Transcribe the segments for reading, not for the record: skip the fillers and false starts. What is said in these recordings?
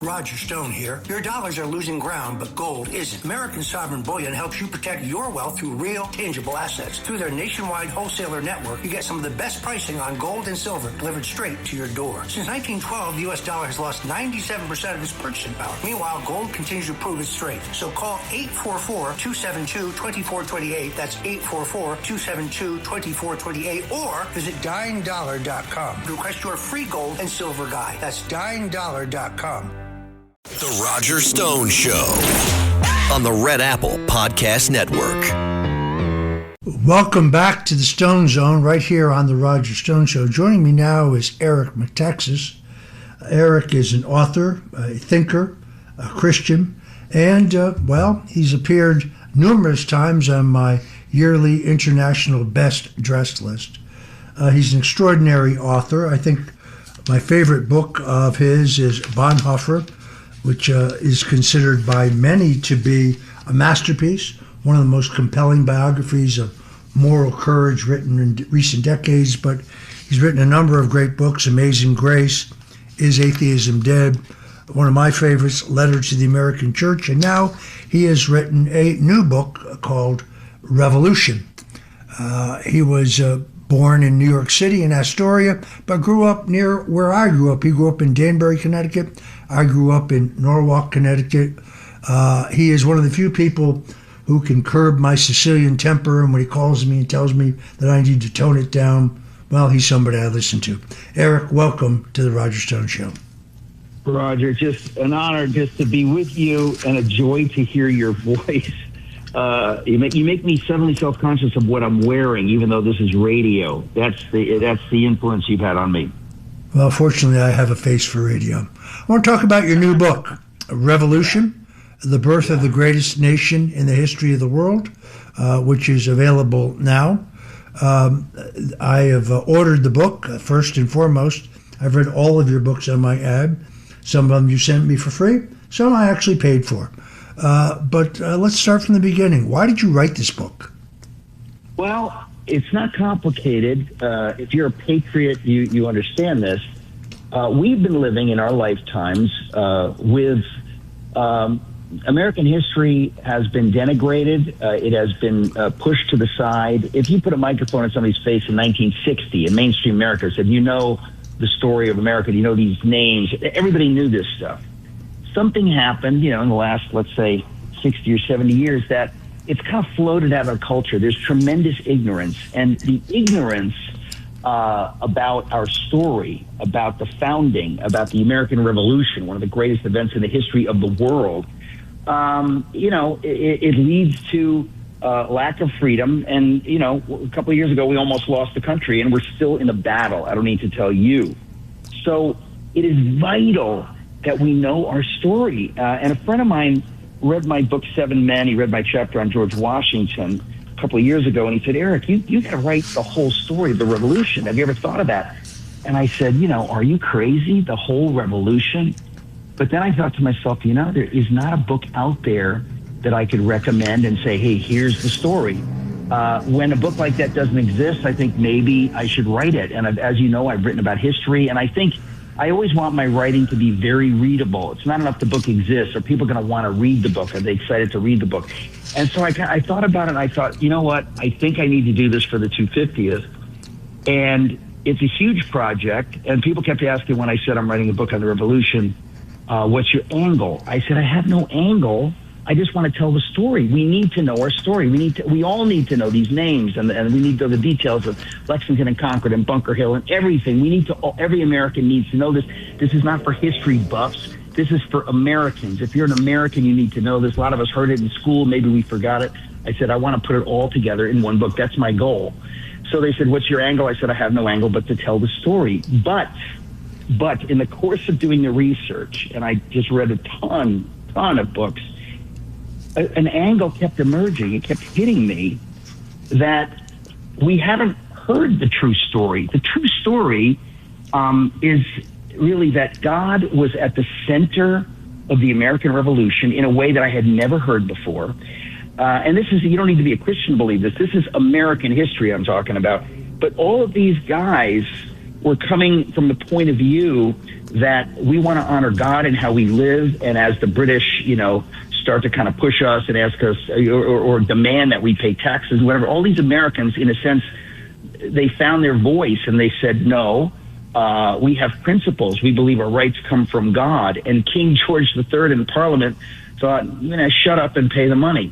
Roger Stone here. Your dollars are losing ground, but gold isn't. American Sovereign Bullion helps you protect your wealth through real, tangible assets. Through their nationwide wholesaler network, you get some of the best pricing on gold and silver delivered straight to your door. Since 1912, the U.S. dollar has lost 97% of its purchasing power. Meanwhile, gold continues to prove its strength. So call 844-272-2428. That's 844-272-2428. Or visit dyingdollar.com to request your free gold and silver guide. That's dyingdollar.com. The Roger Stone Show on the Red Apple Podcast Network. Welcome back to the Stone Zone right here on the Roger Stone Show. Joining me now is Eric Metaxas. Eric is an author, a thinker, a Christian, and, he's appeared numerous times on my yearly international best dressed list. He's an extraordinary author. I think my favorite book of his is Bonhoeffer, which is considered by many to be a masterpiece, one of the most compelling biographies of moral courage written in recent decades. But he's written a number of great books: Amazing Grace, Is Atheism Dead?, one of my favorites, Letter to the American Church, and now he has written a new book called Revolution. He was born in New York City in Astoria, but grew up near where I grew up. He grew up in Danbury, Connecticut. I grew up in Norwalk, Connecticut. He is one of the few people who can curb my Sicilian temper, and when he calls me and tells me that I need to tone it down, well, he's somebody I listen to. Eric, welcome to the Roger Stone Show. Roger, just an honor just to be with you and a joy to hear your voice. You make me suddenly self-conscious of what I'm wearing, even though this is radio. That's the influence you've had on me. Well, fortunately, I have a face for radio. I want to talk about your new book, Revolution, The Birth of the Greatest Nation in the History of the World, which is available now. I have ordered the book, first and foremost. I've read all of your books on my ad. Some of them you sent me for free. Some I actually paid for. But let's start from the beginning. Why did you write this book? Well, it's not complicated. If you're a patriot, you understand this. We've been living in our lifetimes with American history has been denigrated. It has been pushed to the side. If you put a microphone in somebody's face in 1960 in mainstream America and said, you know the story of America, you know these names, everybody knew this stuff. Something happened, in the last, let's say, 60 or 70 years that it's kind of floated out of our culture. There's tremendous ignorance, and the ignorance about our story, about the founding, about the American Revolution, one of the greatest events in the history of the world, it leads to lack of freedom. And, a couple of years ago, we almost lost the country, and we're still in a battle. I don't need to tell you. So it is vital that we know our story. And a friend of mine read my book, Seven Men. He read my chapter on George Washington a couple of years ago, and he said, Eric, you got to write the whole story of the revolution. Have you ever thought of that? And I said, are you crazy? The whole revolution? But then I thought to myself, there is not a book out there that I could recommend and say, hey, here's the story. When a book like that doesn't exist, I think maybe I should write it. And as you know, I've written about history, and I think I always want my writing to be very readable. It's not enough the book exists. Are people going to want to read the book? Are they excited to read the book? And so I thought about it, and I thought, you know what? I think I need to do this for the 250th. And it's a huge project. And people kept asking when I said I'm writing a book on the revolution, what's your angle? I said, I have no angle. I just want to tell the story. We need to know our story. We all need to know these names, and we need to know the details of Lexington and Concord and Bunker Hill and everything. Every American needs to know this. This is not for history buffs. This is for Americans. If you're an American, you need to know this. A lot of us heard it in school. Maybe we forgot it. I said, I want to put it all together in one book. That's my goal. So they said, what's your angle? I said, I have no angle but to tell the story. But in the course of doing the research, and I just read a ton of books, an angle kept emerging. It kept hitting me that we haven't heard the true story. The true story is really that God was at the center of the American Revolution in a way that I had never heard before. And this is, you don't need to be a Christian to believe this. This is American history I'm talking about. But all of these guys we're coming from the point of view that we want to honor God and how we live. And as the British, start to kind of push us and ask us or demand that we pay taxes, whatever, all these Americans, in a sense, they found their voice and they said, no, we have principles. We believe our rights come from God. And King George III in Parliament thought, shut up and pay the money.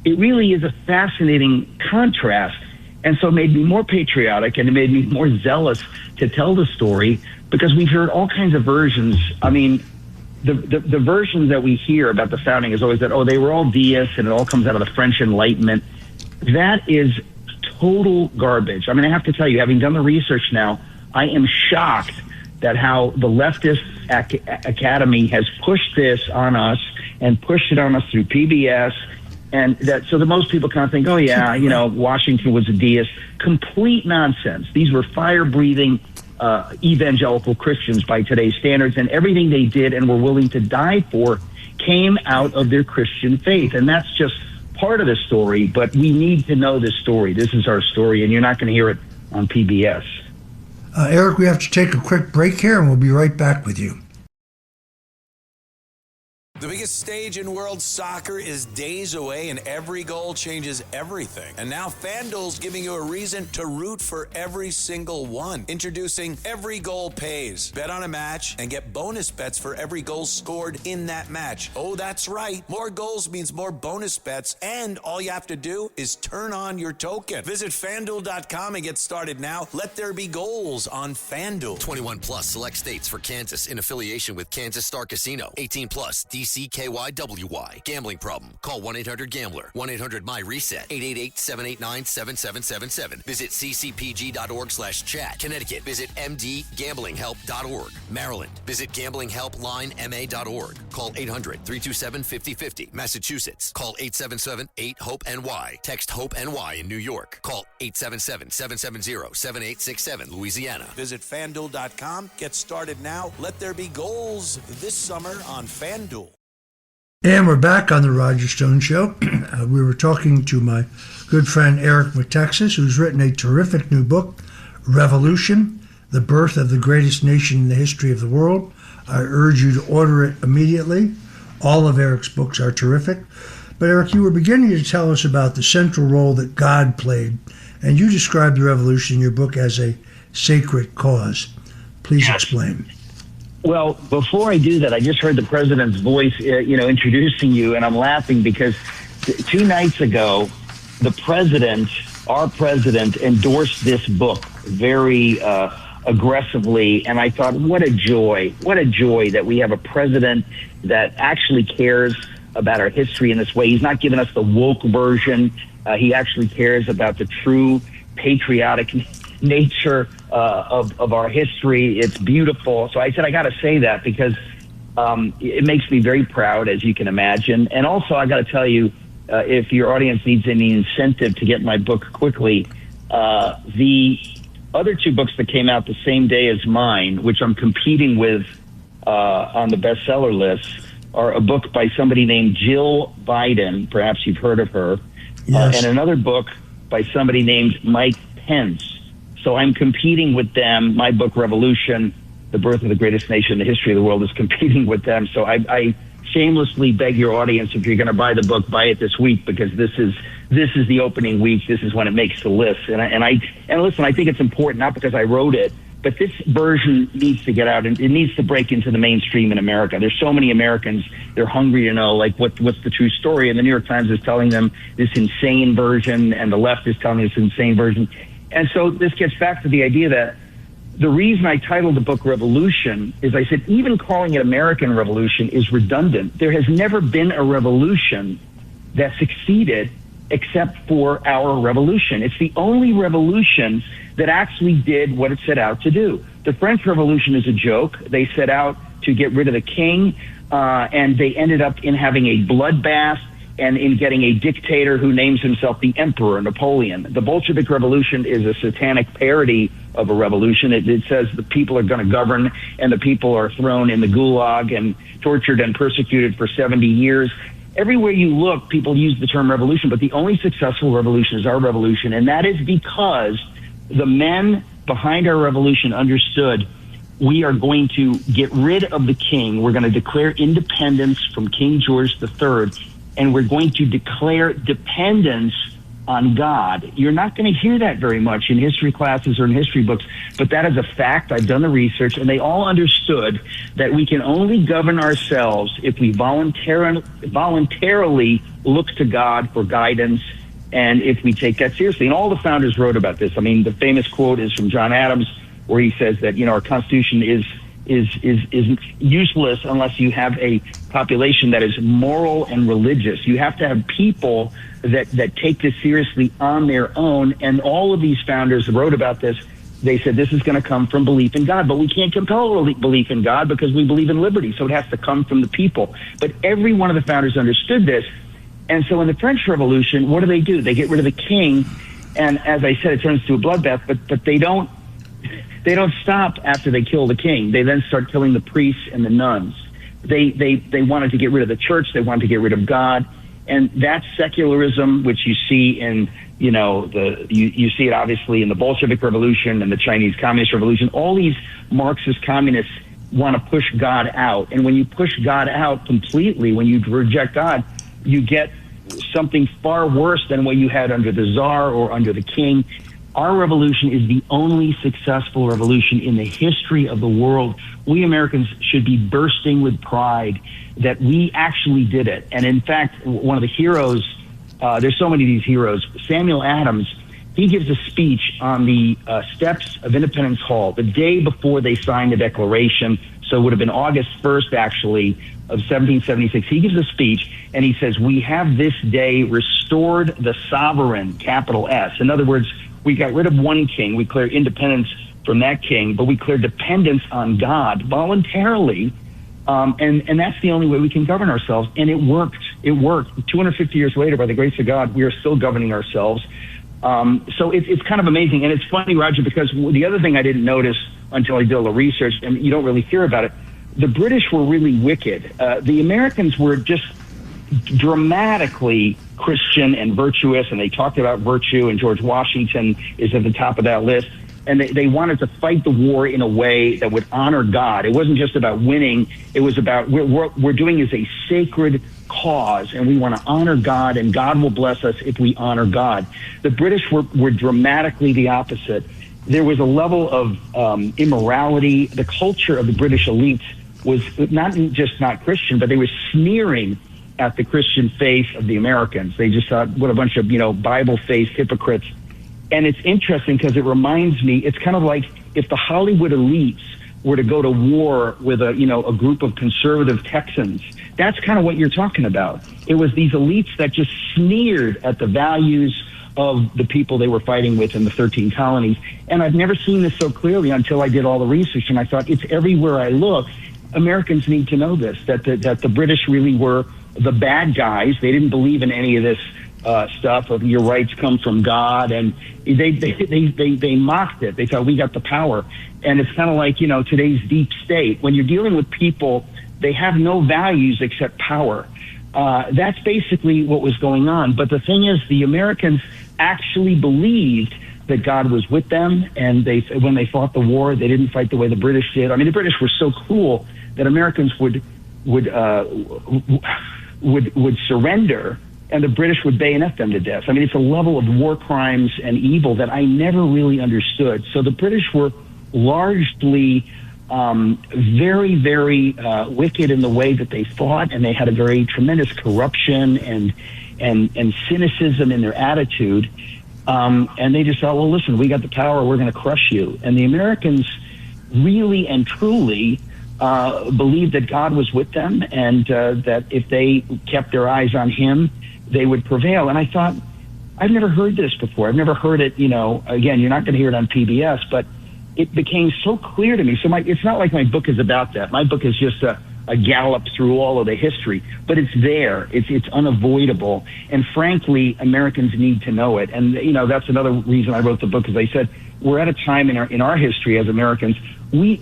It really is a fascinating contrast. And so it made me more patriotic, and it made me more zealous to tell the story, because we've heard all kinds of versions. I mean, the versions that we hear about the founding is always that, they were all deists and it all comes out of the French Enlightenment. That is total garbage. I mean, I have to tell you, having done the research now, I am shocked that how the leftist academy has pushed this on us and pushed it on us through PBS. And that, so that most people kind of think, Washington was a deist. Complete nonsense. These were fire-breathing evangelical Christians by today's standards, and everything they did and were willing to die for came out of their Christian faith. And that's just part of the story, but we need to know this story. This is our story, and you're not going to hear it on PBS. Eric, we have to take a quick break here, and we'll be right back with you. The biggest stage in world soccer is days away, and every goal changes everything. And now FanDuel's giving you a reason to root for every single one. Introducing Every Goal Pays. Bet on a match and get bonus bets for every goal scored in that match. Oh, that's right. More goals means more bonus bets, and all you have to do is turn on your token. Visit FanDuel.com and get started now. Let there be goals on FanDuel. 21 plus select states for Kansas in affiliation with Kansas Star Casino. 18 plus DCKYWY. Gambling problem? Call 1-800-GAMBLER. 1-800-MY-RESET. 888-789-7777. Visit ccpg.org/chat. Connecticut. Visit mdgamblinghelp.org. Maryland. Visit gamblinghelplinema.org. Call 800-327-5050. Massachusetts. Call 877-8-HOPE-NY. Text HOPE-NY in New York. Call 877-770-7867. Louisiana. Visit FanDuel.com. Get started now. Let there be goals this summer on FanDuel. And we're back on the Roger Stone Show. We were talking to my good friend Eric Metaxas, who's written a terrific new book, Revolution, The Birth of the Greatest Nation in the History of the World. I urge you to order it immediately. All of Eric's books are terrific. But Eric, you were beginning to tell us about the central role that God played, and you described the revolution in your book as a sacred cause. Please explain. Well, before I do that, I just heard the president's voice, introducing you, and I'm laughing because 2 nights ago, our president, endorsed this book very aggressively, and I thought, what a joy that we have a president that actually cares about our history in this way. He's not giving us the woke version. He actually cares about the true patriotic nature of our history. It's beautiful. So I said, I got to say that because it makes me very proud, as you can imagine. And also, I got to tell you, if your audience needs any incentive to get my book quickly, the other 2 books that came out the same day as mine, which I'm competing with on the bestseller list, are a book by somebody named Jill Biden. Perhaps you've heard of her. Yes. And another book by somebody named Mike Pence. So I'm competing with them. My book, Revolution, The Birth of the Greatest Nation in the History of the World, is competing with them. So I shamelessly beg your audience, if you're going to buy the book, buy it this week, because this is the opening week. This is when it makes the list. And listen, I think it's important, not because I wrote it, but this version needs to get out, and it needs to break into the mainstream in America. There's so many Americans, they're hungry to know, what's the true story. And the New York Times is telling them this insane version, and the left is telling this insane version. And so this gets back to the idea that the reason I titled the book Revolution is I said, even calling it American Revolution is redundant. There has never been a revolution that succeeded except for our revolution. It's the only revolution that actually did what it set out to do. The French Revolution is a joke. They set out to get rid of the king, and they ended up in having a bloodbath and in getting a dictator who names himself the Emperor, Napoleon. The Bolshevik Revolution is a satanic parody of a revolution. It says the people are going to govern, and the people are thrown in the gulag and tortured and persecuted for 70 years. Everywhere you look, people use the term revolution, but the only successful revolution is our revolution, and that is because the men behind our revolution understood we are going to get rid of the king. We're going to declare independence from King George III, and we're going to declare dependence on God. You're not going to hear that very much in history classes or in history books, but that is a fact. I've done the research, and they all understood that we can only govern ourselves if we voluntarily look to God for guidance, and if we take that seriously. And all the founders wrote about this. I mean, the famous quote is from John Adams, where he says that, our Constitution is useless unless you have a population that is moral and religious. You have to have people that take this seriously on their own. And all of these founders wrote about this. They said this is going to come from belief in God, but we can't compel belief in God because we believe in liberty. So it has to come from the people. But every one of the founders understood this. And so in the French Revolution, what do? They get rid of the king. And as I said, it turns into a bloodbath, but they don't stop after they kill the king. They then start killing the priests and the nuns. They wanted to get rid of the church. They wanted to get rid of God. And that's secularism, which you see in, you see it obviously in the Bolshevik Revolution and the Chinese Communist Revolution. All these Marxist communists want to push God out. And when you push God out completely, when you reject God, you get something far worse than what you had under the Tsar or under the king. Our revolution is the only successful revolution in the history of the world. We Americans should be bursting with pride that we actually did it. And in fact, one of the heroes, there's so many of these heroes, Samuel Adams, he gives a speech on the steps of Independence Hall the day before they signed the Declaration. So it would have been August 1st, actually, of 1776. He gives a speech, and he says, "We have this day restored the sovereign," capital S. In other words, we got rid of one king. We declared independence from that king, but we declared dependence on God voluntarily. And that's the only way we can govern ourselves. And it worked. It worked. 250 years later, by the grace of God, we are still governing ourselves. So it's kind of amazing. And it's funny, Roger, because the other thing I didn't notice until I did all the research, and you don't really hear about it, the British were really wicked. The Americans were just dramatically Christian and virtuous, and they talked about virtue, and George Washington is at the top of that list. And they wanted to fight the war in a way that would honor God. It wasn't just about winning. It was about what we're doing is a sacred cause, and we want to honor God, and God will bless us if we honor God. The British were dramatically the opposite. There was a level of immorality. The culture of the British elites was not Christian, but they were sneering at the Christian faith of the Americans. They just thought, what a bunch of, Bible-faced hypocrites. And it's interesting because it reminds me, it's kind of like if the Hollywood elites were to go to war with a group of conservative Texans. That's kind of what you're talking about. It was these elites that just sneered at the values of the people they were fighting with in the 13 colonies. And I've never seen this so clearly until I did all the research, and I thought, it's everywhere I look. Americans need to know this, that the British really were the bad guys. They didn't believe in any of this stuff of your rights come from God, and they mocked it. They thought we got the power. And it's kind of like, today's deep state. When you're dealing with people, they have no values except power. That's basically what was going on. But the thing is, the Americans actually believed that God was with them, and when they fought the war, they didn't fight the way the British did. I mean, the British were so cruel that Americans would surrender, and the British would bayonet them to death. I mean, it's a level of war crimes and evil that I never really understood. So the British were largely very, very wicked in the way that they fought, and they had a very tremendous corruption and cynicism in their attitude. And they just thought, well, listen, we got the power, we're going to crush you. And the Americans really and truly believed that God was with them, and that if they kept their eyes on him, they would prevail. And I thought, I've never heard this before. I've never heard it, again, you're not going to hear it on PBS, but it became so clear to me. So it's not like my book is about that. My book is just a gallop through all of the history, but it's there. It's unavoidable. And frankly, Americans need to know it. And, that's another reason I wrote the book, as I said, we're at a time in our history as Americans, we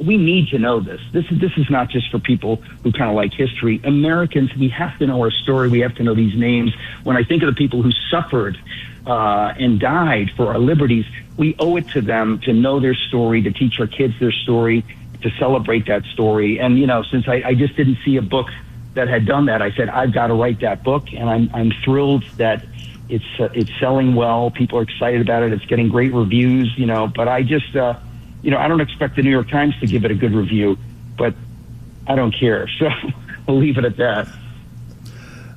need to know this. This is not just for people who kind of like history. Americans, we have to know our story. We have to know these names. When I think of the people who suffered and died for our liberties. We owe it to them to know their story, to teach our kids their story, to celebrate that story. And, since I just didn't see a book that had done that, I said, I've got to write that book. And I'm thrilled that it's selling well. People are excited about it. It's getting great reviews, but I just, I don't expect the New York Times to give it a good review, but I don't care. So I'll leave it at that.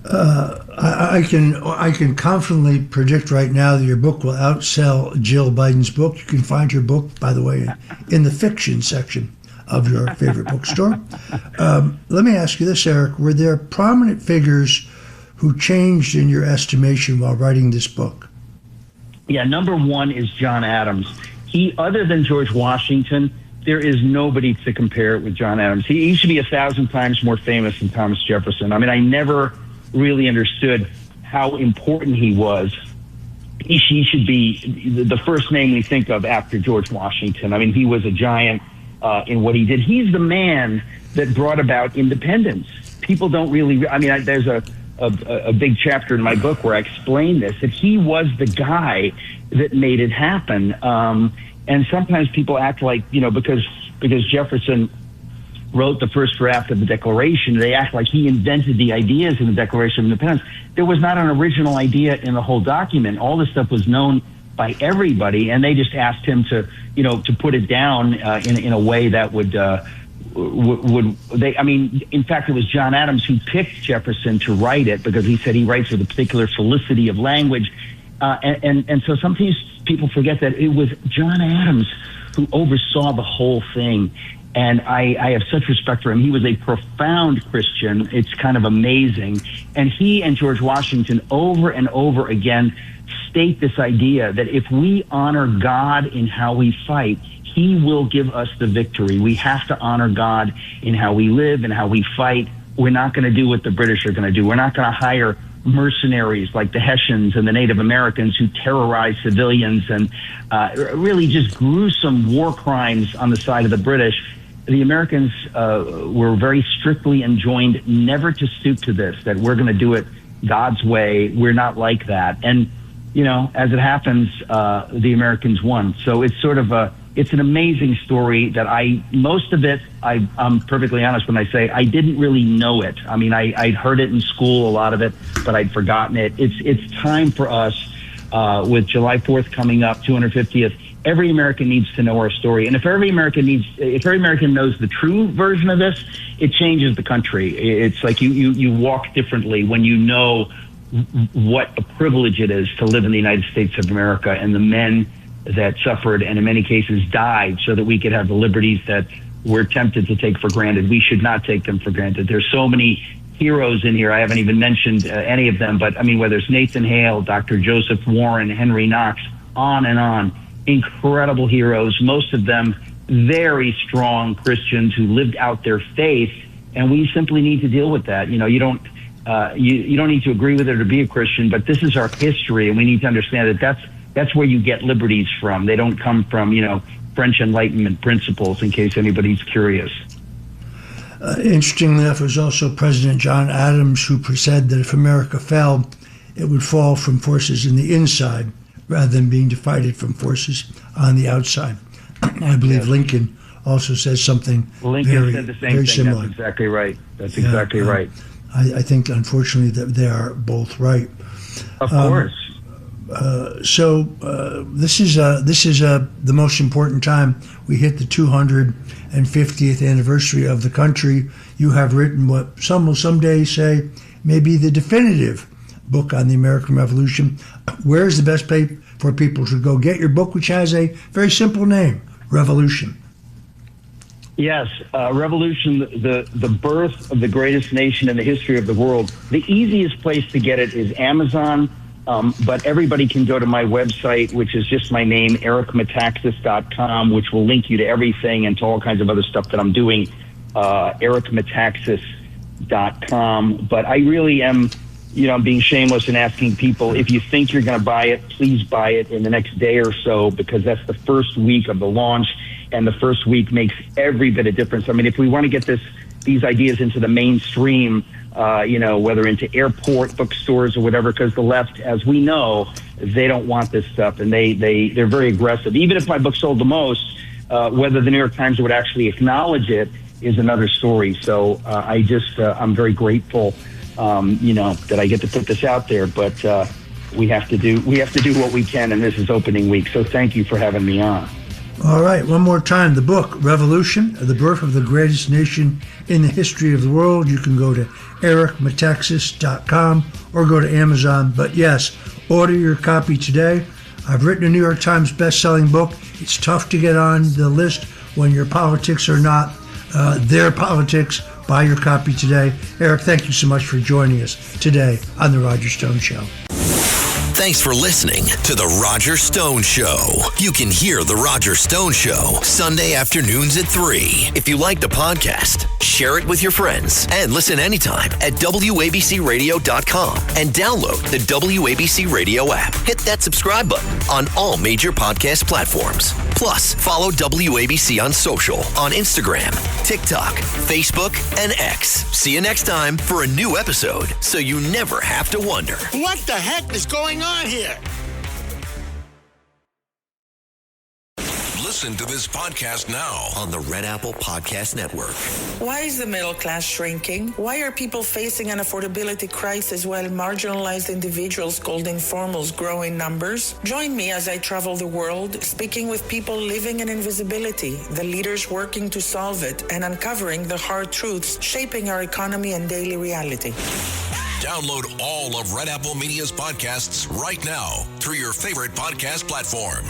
I can confidently predict right now that your book will outsell Jill Biden's book. You can find your book, by the way, in the fiction section of your favorite bookstore. Let me ask you this, Eric. Were there prominent figures who changed in your estimation while writing this book? Yeah, number one is John Adams. He, other than George Washington, there is nobody to compare it with John Adams. He should be 1,000 times more famous than Thomas Jefferson. I mean, I never really understood how important he was. He should be the first name we think of after George Washington. I mean, he was a giant in what he did. He's the man that brought about independence. People don't really, there's a big chapter in my book where I explain this, that he was the guy that made it happen. And sometimes people act like, because Jefferson wrote the first draft of the Declaration, they act like he invented the ideas in the Declaration of Independence. There was not an original idea in the whole document. All this stuff was known by everybody, and they just asked him to put it down in a way that would in fact, it was John Adams who picked Jefferson to write it, because he said he writes with a particular felicity of language. And so sometimes people forget that it was John Adams who oversaw the whole thing. And I have such respect for him. He was a profound Christian. It's kind of amazing. And he and George Washington over and over again state this idea that if we honor God in how we fight, he will give us the victory. We have to honor God in how we live and how we fight. We're not going to do what the British are going to do. We're not going to hire mercenaries like the Hessians and the Native Americans who terrorize civilians and really just gruesome war crimes on the side of the British. The Americans were very strictly enjoined never to stoop to this, that we're going to do it God's way. We're not like that. And, as it happens, the Americans won. So it's sort of it's an amazing story that most of it, I'm perfectly honest when I say I didn't really know it. I mean, I'd heard it in school, a lot of it, but I'd forgotten it. It's time for us, with July 4th coming up, 250th, every American needs to know our story. And if every American knows the true version of this, it changes the country. It's like you walk differently when you know what a privilege it is to live in the United States of America, and the men that suffered and in many cases died so that we could have the liberties that we're tempted to take for granted. We should not take them for granted. There's so many heroes in here. I haven't even mentioned any of them, but whether it's Nathan Hale, Dr. Joseph Warren, Henry Knox, on and on. Incredible heroes, most of them very strong Christians who lived out their faith, and we simply need to deal with that. You don't need to agree with it or be a Christian, but this is our history, and we need to understand that that's where you get liberties from. They don't come from French Enlightenment principles, in case anybody's curious. Interestingly enough, it was also President John Adams who said that if America fell, it would fall from forces in the inside rather than being defeated from forces on the outside. I believe yes. Lincoln also says something said the same very thing. similar. That's exactly right. That's exactly right. I think, unfortunately, that they are both right. Of course. So this is the most important time. We hit the 250th anniversary of the country. You have written what some will someday say may be the definitive book on the American Revolution. Where's the best place for people to go get your book, which has a very simple name, Revolution? Yes, Revolution, the birth of the greatest nation in the history of the world. The easiest place to get it is Amazon, but everybody can go to my website, which is just my name, ericmetaxas.com, which will link you to everything and to all kinds of other stuff that I'm doing, ericmetaxas.com. But I really am, I'm being shameless and asking people, if you think you're going to buy it, please buy it in the next day or so, because that's the first week of the launch. And the first week makes every bit of difference. If we want to get this these ideas into the mainstream, whether into airport bookstores or whatever, because the left, as we know, they don't want this stuff, and they're very aggressive. Even if my book sold the most, whether the New York Times would actually acknowledge it is another story. So I'm very grateful, that I get to put this out there. But we have to do what we can, and this is opening week. So thank you for having me on. All right, one more time. The book, Revolution, The Birth of the Greatest Nation in the History of the World. You can go to ericmetaxas.com or go to Amazon. But yes, order your copy today. I've written a New York Times best-selling book. It's tough to get on the list when your politics are not their politics. Buy your copy today. Eric, thank you so much for joining us today on The Roger Stone Show. Thanks for listening to The Roger Stone Show. You can hear The Roger Stone Show Sunday afternoons at 3. If you like the podcast, share it with your friends and listen anytime at WABCRadio.com and download the WABC Radio app. Hit that subscribe button on all major podcast platforms. Plus, follow WABC on social on Instagram, TikTok, Facebook, and X. See you next time for a new episode so you never have to wonder. What the heck is going on here? Listen to this podcast now On the Red Apple Podcast Network. Why is the middle class shrinking? Why are people facing an affordability crisis while marginalized individuals called informals grow in numbers? Join me as I travel the world, speaking with people living in invisibility, the leaders working to solve it, and uncovering the hard truths shaping our economy and daily reality. Download all of Red Apple Media's podcasts right now through your favorite podcast platform.